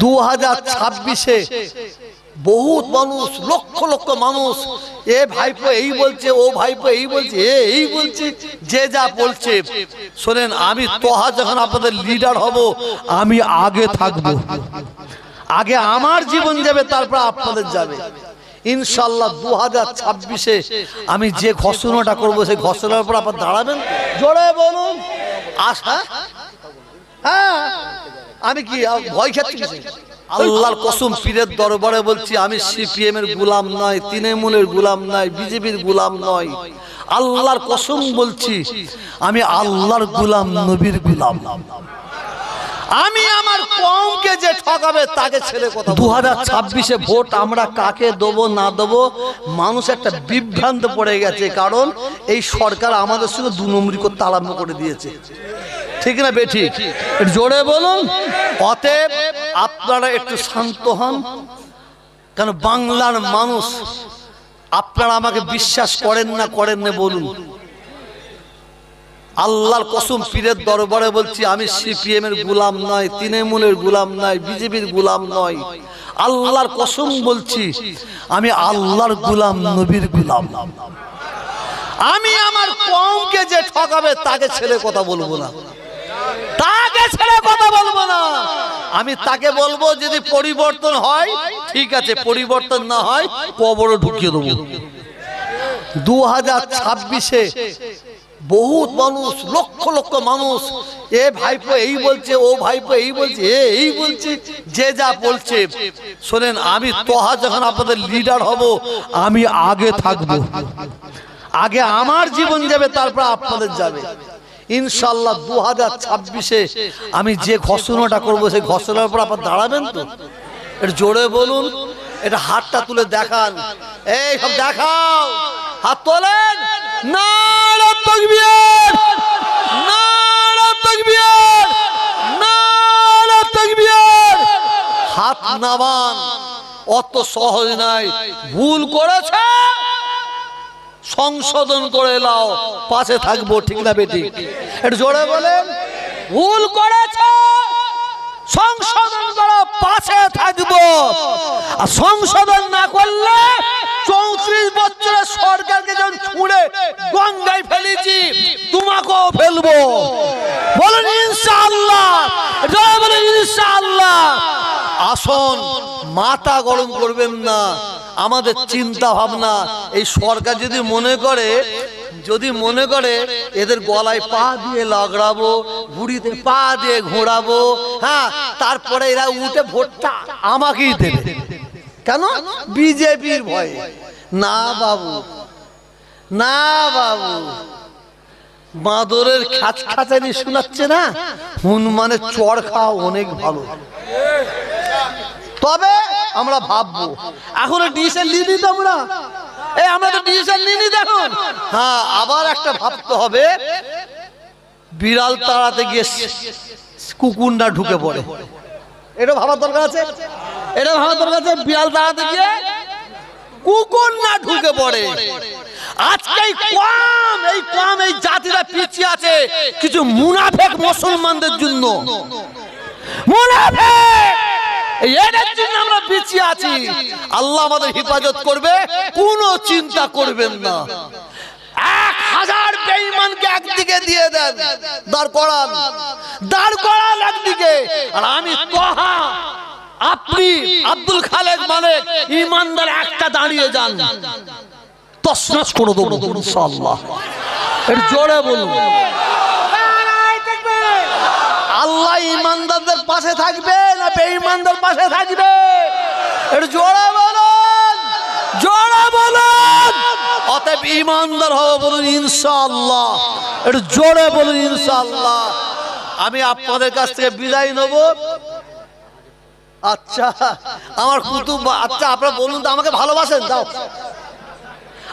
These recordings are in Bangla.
2026-এ বহুত মানুষ, লক্ষ লক্ষ মানুষ এ ভাইপো এই বলছে, ও ভাইপো এই বলছে, এই বলছে, যে যা বলছে। শোনেন, আমি তোহা যখন আপনাদের লিডার হব, আমি আগে থাকবো, আগে আমার জীবন যাবে, তারপর আপনাদের যাবে ইনশাআল্লাহ। 2026-এ আমি যে ঘোষণাটা করবো, সেই ঘোষণার উপর আপনারা দাঁড়াবেন। জোরে বলুন আশা। হ্যাঁ, আমি কি ভয় খাচ্ছি? আল্লাহর কসম, পীরের দরবারে বলছি, আমি সিপিএম এর গোলাম নয়, তৃণমূলের গোলাম নয়, বিজেপির গোলাম নয়। আল্লাহর কসম বলছি, আমি আল্লাহর গোলাম, নবীর গোলাম। আমি আমার কওমকে যে ঠকাবে তাকে ছেড়ে কথা। 2026-এ ভোট আমরা কাকে দেবো না দেবো, মানুষ একটা বিভ্রান্ত পড়ে গেছে। কারণ এই সরকার আমাদের সঙ্গে 2 নম্বরি করতে আরম্ভ করে দিয়েছে, ঠিক না বেঠিক? জোরে বলুন। অতএব আপনারা একটু শান্ত হন। কেন বাংলার মানুষ, আপনারা আমাকে বিশ্বাস করেন না বলুন। আল্লাহর কসম, পীরের দরবারে বলছি, আমি সিপিএম এর গোলাম নয়, তৃণমূলের গোলাম নয়, বিজেপির গোলাম নয়। আল্লাহর কসম বলছি, আমি আল্লাহর গোলাম, নবীর গোলাম। আমি আমার কওমকে যে ঠকাবে তাকে ছেড়ে কথা বলবো না, তাকে ছেড়ে কথা বলবো না। আমি তাকে বলবো, যদি পরিবর্তন হয় ঠিক আছে, পরিবর্তন না হয় কবরে ঢুকিয়ে দেবো। 2026-এ বহুত মানুষ, লক্ষ লক্ষ মানুষ এ ভাইপো এই বলছে, ও ভাইপো এই বলছে, এই বলছে, যে যা বলছে। শোনেন, আমি তোহা যখন আপনাদের লিডার হব, আমি আগে থাকবো, আগে আমার জীবন যাবে, তারপর আপনাদের যাবে ইনশাআল্লাহ। 2026-এ আমি যে ঘোষণাটা করবো, সেই ঘোষণার উপর আপনারা দাঁড়াবেন তো? এটা জোরে বলুন। এটা হাতটা তুলে দেখান, এই সব দেখাও, হাত তোলেন। নারে তাকবীর, নারে তাকবীর, নারে তাকবীর। হাত নামান, অত সহজ নাই। ভুল করেছে, সংশোধন করে নাও, পাশে থাকবো, ঠিক না বেটি? একটু জোরে বলেন। ভুল করেছে, সংশোধন করো, পাশে থাকবো। আর সংশোধন না করলে 34 বছরের সরকারকে যখন ছুঁড়ে গঙ্গায় ফেলেছি, তোমাকেও ফেলবো। বলেন ইনশাআল্লাহ, জয় বলেন ইনশাআল্লাহ। আসুন, মাথা গরম করবেন না। আমাদের চিন্তা ভাবনা, এই সরকার যদি মনে করে এদের গলায় পা দিয়ে লাগড়াবো, ঘুড়িতে পা দিয়ে ঘোরাবো, হ্যাঁ, তারপরে এরা উঠে ভোটটা আমাকেই দেবে, কেন? বিজেপির ভয়ে। না বাবু, না বাবু, বাঁদরের খাঁচানি শোনাচ্ছে না, হনুমানের চড় খাওয়া অনেক ভালো। তবে আমরা ভাববো, এখন ডিসিশন নিয়ে নিতে আমরা তো ডিসিশন নিয়ে নি। দেখুন, হ্যাঁ, আবার একটা ভাবতে হবে, বিড়াল তাড়াতে গিয়ে কুকুর না ঢুকে পড়ে, এটা ভাবার দরকার আছে। এটা ভাবার দরকার আছে, বিড়াল তাড়াতে গিয়ে কুকুর না ঢুকে পড়ে। আজকে এই কম এই জাতিটা পিছিয়ে আছে কিছু মুনাফেক মুসলমানদের জন্য। মুনাফেক, এদের জন্য আমরা পিছিয়ে আছি। আল্লাহ আমাদের হেফাজত করবে, কোনো চিন্তা করবেন না। 1000 বেঈমানকে একদিকে দিয়ে দেন, দাঁড় করান একদিকে। আর আমি তোহা, আপনি আব্দুল খালেক মালিক, ইমানদার একটা দাঁড়িয়ে যান, তসনস করে দেবো ইনশাআল্লাহ। এর জোরে বলুন। আল্লাহ ইমানদারদের পাশে থাকবে না বেঈমানদের পাশে থাকবে? এর জোরে বলুন, জোরে বলুন। অতএব ইমানদার হবো, বলুন ইনশাআল্লাহ। এর জোরে বলুন ইনশাআল্লাহ। আমি আপনাদের কাছ থেকে বিদায় নেব। আচ্ছা, আমার কুতুব, আচ্ছা আপনারা বলুন তো, আমাকে ভালোবাসেন? দাও,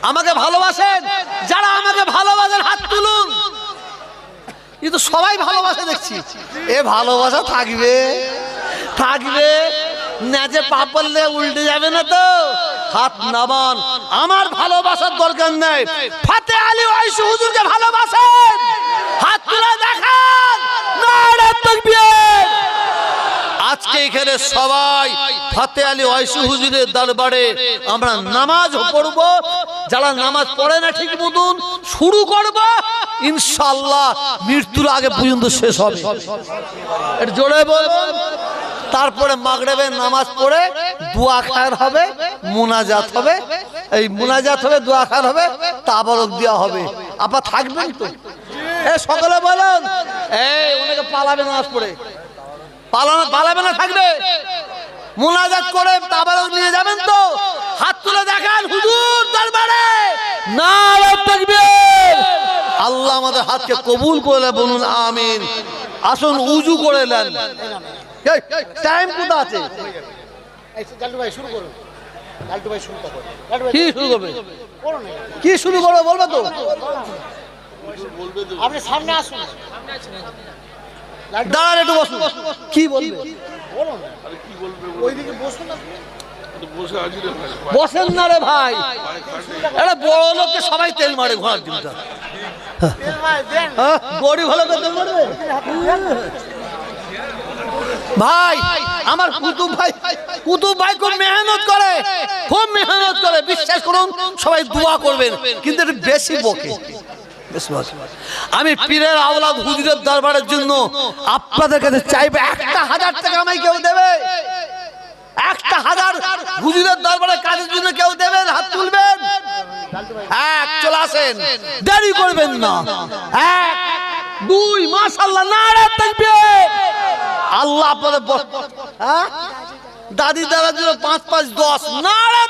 আমাকে ভালোবাসেন? যারা আমাকে ভালোবাসেন হাত তুলুন। কিন্তু সবাই ভালোবাসে দেখছি। এ ভালোবাসা থাকবে, থাকবে না যে পা পড়লে উল্টে যাবে না তো? হাত নামান। আমার ভালোবাসার দরকার নাই, ফাতে আলী ওয়াইসি হুজুরকে ভালোবাসেন, হাত তুলে দেখান। নারে তাকবীর। আজকে এখানে সবাই ফাতে আলী ওয়াইসি হুজুরের দরবারে আমরা নামাজ পড়ব। যারা নামাজ পড়ে না ঠিক মতন শুরু করব, ইনশাআল্লাহ মৃত্যুর আগে পর্যন্ত শেষ হবে। এটা জোরে বলুন। তারপরে মাগরিবের নামাজ পড়ে দোয়া খায়ের হবে, মুনাজাত হবে। এই মুনাজাত হবে, দোয়া খায়ের হবে, তাবারক দেওয়া হবে। আপনারা থাকবেন তো? সকলে বলেন। এই অনেকে পালাবে নামাজ পড়ে, পালাবে না, থাকবে। মুনাজাত করে তাবারক নিয়ে যাবেন তো? হাত তুলে দেখান হুজুর দরবারে নারে তাকবীর। আল্লাহ আমাদের হাতকে কবুল করে বলুন আমিন। আসুন উজু করে নেন। টাইম কোথা আছে? কি শুরু করবে? কি শুরু করবে বলবে তো? আপনি সামনে আসুন, দাঁড়ান একটু বসুন। কি বলবে? ওইদিকে বসুন। বসেন না রে ভাই, এটা বড় লোককে সবাই তেল মারে ঘোড়ার ডিমটা। গরিব হলে তেল মারবে ভাই? আমার কুতুব ভাই খুব মেহনত করে, খুব মেহনত করে। বিশ্বাস করুন, সবাই দোয়া করবেন, কিন্তু একটু বেশি বকে। আমি পীরের আওলাদ হুজুরের দরবারের জন্য আপনাদের কাছে চাইবে 1000 টাকা আমায় কেউ দেবে? 1000 হুজুরের দরবারে কাজের জন্য কেউ দেবেন? হাত তুলবেন। চলে আসেন, দেরি করবেন না। 1 2 মাশাআল্লাহ, নারে তাকবীর। আল্লাহ আপনাদের দাদি দাদার জন্য 5 5 10 নারে।